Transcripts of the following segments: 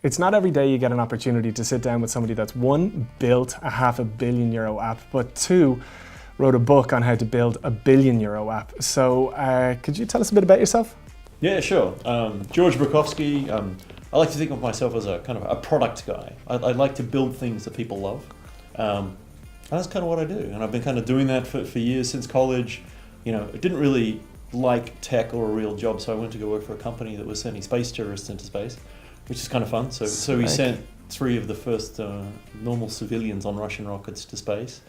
It's not every day you get an opportunity to sit down with somebody that's one, built a €500 million app, but two, wrote a book on how to build a €1 billion app. So could you tell us a bit about yourself? Yeah, sure. George Brukowski. I like to think of myself as a kind of a product guy. I like to build things that people love. And that's kind of what I do. And I've been kind of doing that for years since college. I didn't really like tech or a real job, so I went to go work for a company that was sending space tourists into space, which is kind of fun. So we sent 3 of the first normal civilians on Russian rockets to space.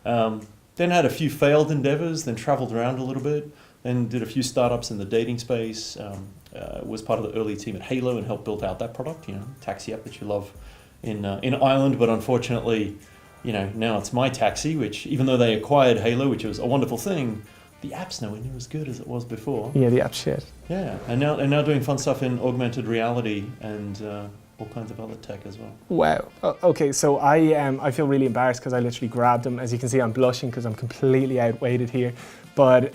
Then had a few failed endeavors, then traveled around a little bit, then did a few startups in the dating space, was part of the early team at Halo and helped build out that product, taxi app that you love in Ireland, but unfortunately, now it's my taxi, which even though they acquired Halo, which was a wonderful thing, the app's nowhere near as good as it was before. Yeah, the app's shit. Yeah, and now doing fun stuff in augmented reality and all kinds of other tech as well. Wow. Okay, so I feel really embarrassed because I literally grabbed them. As you can see, I'm blushing because I'm completely outweighed here. But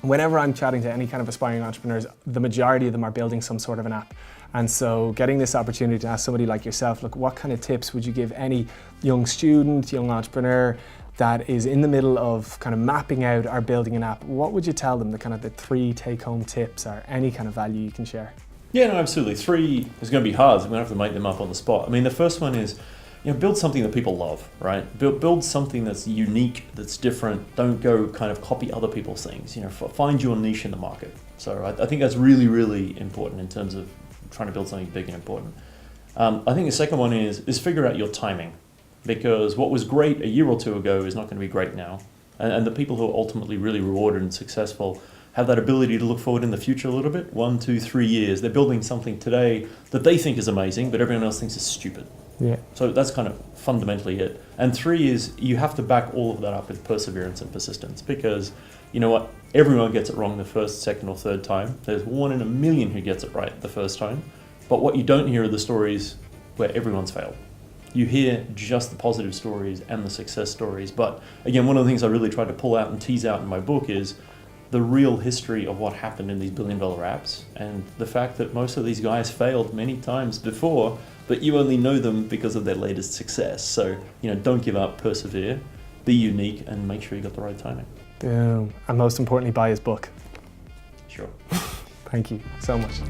whenever I'm chatting to any kind of aspiring entrepreneurs, the majority of them are building some sort of an app. And so getting this opportunity to ask somebody like yourself, look, what kind of tips would you give any young student, young entrepreneur that is in the middle of kind of mapping out or building an app? What would you tell them, the 3 take-home tips or any kind of value you can share? Yeah, no, absolutely. 3 is going to be hard. So I'm going to have to make them up on the spot. I mean, the first one is, build something that people love, right? Build something that's unique, that's different. Don't go kind of copy other people's things. Find your niche in the market. So I think that's really, really important in terms of trying to build something big and important. I think the second one is figure out your timing, because what was great a year or 2 ago is not going to be great now. And the people who are ultimately really rewarded and successful have that ability to look forward in the future a little bit, 1, 2, 3 years. They're building something today that they think is amazing, but everyone else thinks is stupid. Yeah. So that's kind of fundamentally it. And 3 is you have to back all of that up with perseverance and persistence, because you know what? Everyone gets it wrong the first, second, or third time. There's 1 in a million who gets it right the first time. But what you don't hear are the stories where everyone's failed. You hear just the positive stories and the success stories. But again, one of the things I really try to pull out and tease out in my book is the real history of what happened in these billion-dollar apps, and the fact that most of these guys failed many times before, but you only know them because of their latest success. So, don't give up, persevere, be unique, and make sure you got the right timing. Boom. And most importantly, buy his book. Sure. Thank you so much.